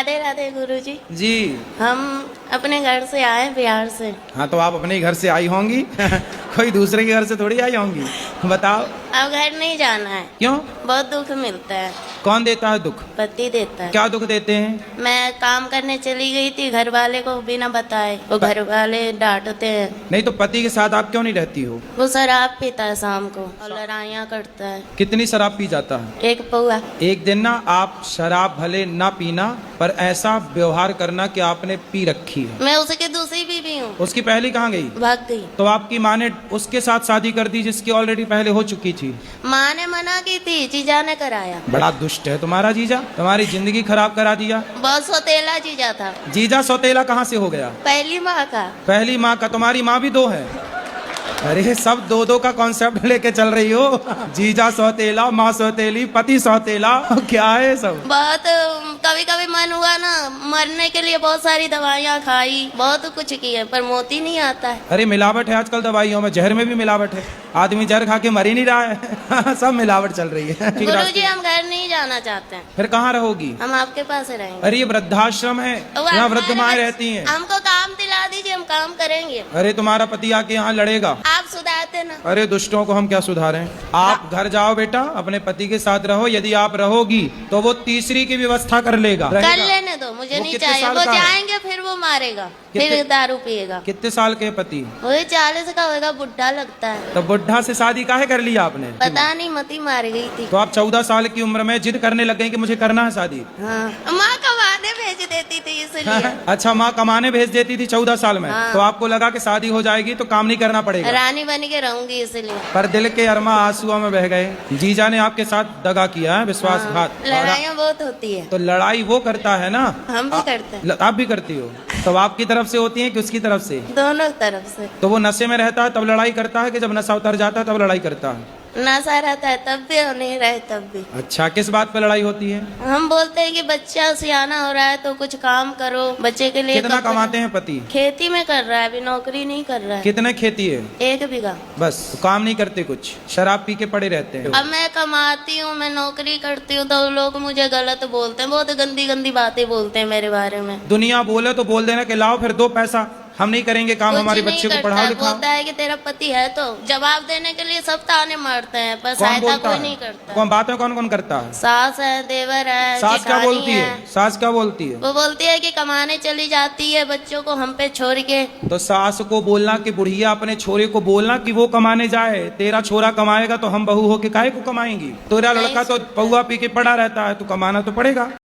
राधे राधे गुरुजी। जी। हम अपने घर से आए बिहार से। हाँ, तो आप अपने घर से आई होंगी कोई दूसरे के घर से थोड़ी आई होंगी। बताओ। अब घर नहीं जाना है। क्यों? बहुत दुख मिलता है। कौन देता है दुख? पति देता है। क्या दुख देते हैं? मैं काम करने चली गई थी, घर वाले को बिना बताए, वो घर वाले डांटते हैं। नहीं तो पति के साथ आप क्यों नहीं रहती हो? वो शराब पीता है शाम को और लड़ाइयाँ करता है। कितनी शराब पी जाता है? एक पौआ। एक दिन ना आप शराब भले ना पीना, पर ऐसा व्यवहार करना कि आपने पी रखी है। मैं उसकी दूसरी बीवी हूँ। उसकी पहली कहाँ गई? भाग गई। तो आपकी माँ ने उसके साथ शादी कर दी जिसकी ऑलरेडी पहले हो चुकी थी। माँ ने मना की थी, जीजा ने कराया। बड़ा दुष्ट है तुम्हारा जीजा, तुम्हारी जिंदगी खराब करा दिया। बहुत सौतेला जीजा था। जीजा सौतेला कहाँ से हो गया? पहली माँ का। पहली माँ का? तुम्हारी माँ भी दो है? अरे सब दो दो का कॉन्सेप्ट लेके चल रही हो। जीजा सौतेला, माँ सौतेली, पति सौतेला, क्या है सब? बहुत कभी कभी मन हुआ ना मरने के लिए, बहुत सारी दवाइयाँ खाई, बहुत कुछ किए, पर मोती नहीं आता है। अरे मिलावट है आजकल दवाइयों में, जहर में भी मिलावट है। आदमी जहर खा के मर ही नहीं रहा है सब मिलावट चल रही है। गुरुजी हम घर नहीं जाना चाहते हैं। फिर कहाँ रहोगी? हम आपके पास रहेंगे। अरे ये वृद्धाश्रम है, यहाँ वृद्ध माएँ रहती हैं। हमको काम दिला दीजिए, हम काम करेंगे। अरे तुम्हारा पति आके यहाँ लड़ेगा। आप सुधारते ना। अरे दुष्टों को हम क्या सुधारें? आप घर जाओ बेटा, अपने पति के साथ रहो। यदि आप रहोगी तो वो तीसरी की व्यवस्था कर लेगा। कर लेने दो, मुझे नहीं चाहिए। वो जाएंगे फिर वो मारेगा, फिर दारू पिएगा। कितने साल के पति? वही 40 का होगा, बुढ़ा लगता है। तो बुढ़ा से शादी काहे कर लिया आपने? पता नहीं, मती मार गई थी। तो आप 14 साल की उम्र में जिद करने लग गए कि मुझे करना है शादी? हाँ। माँ कमाने भेज देती थी इसलिए। अच्छा, माँ कमाने भेज देती थी 14 साल में। हाँ। तो आपको लगा कि शादी हो जाएगी तो काम नहीं करना पड़ेगा। रानी बन के रहूंगी इसलिए। पर दिल के अरमा आंसुओं में बह गए। जीजा ने आपके साथ दगा किया है, विश्वासघात। लड़ाइयाँ बहुत होती है। तो लड़ाई वो करता है ना? हम भी करते हैं। आप भी करती हो? तो आपकी तरफ से होती है कि उसकी तरफ से? दोनों तरफ से। तो वो नशे में रहता है तब लड़ाई करता है कि जब नशा उतर जाता है तब लड़ाई करता है? नशा रहता है तब भी और नहीं रहे तब भी। अच्छा, किस बात पे लड़ाई होती है? हम बोलते हैं कि बच्चा सियाना हो रहा है तो कुछ काम करो, बच्चे के लिए। कितना कमाते हैं पति? खेती में कर रहा है, अभी नौकरी नहीं कर रहा है। कितने खेती है? 1 बीघा। बस? तो काम नहीं करते कुछ, शराब पी के पड़े रहते हैं। अब मैं कमाती हूँ, मैं नौकरी करती हूँ, तो लोग मुझे गलत बोलते हैं, बहुत गंदी गंदी बातें बोलते हैं मेरे बारे में। दुनिया बोले तो बोल देना कि लाओ फिर 2 पैसा, हम नहीं करेंगे काम, हमारे बच्चे को पढ़ाओ लिखाओ। बोलता है कि तेरा पति है, तो जवाब देने के लिए सब ताने मारते हैं, पर कौन सहायता बोलता कोई है? नहीं करता। कौन बात में कौन कौन करता है? सास है, देवर है, सास क्या जेठानी बोलती है? सास क्या बोलती है? वो बोलती है कि कमाने चली जाती है, बच्चों को हम पे छोड़ के। तो सास को बोलना कि बुढ़िया अपने छोरे को बोलना कि वो कमाने जाए, तेरा छोरा कमाएगा तो हम बहू होके काहे को कमाएंगी? तेरा लड़का तो पौआ पी के पड़ा रहता है, तो कमाना तो पड़ेगा।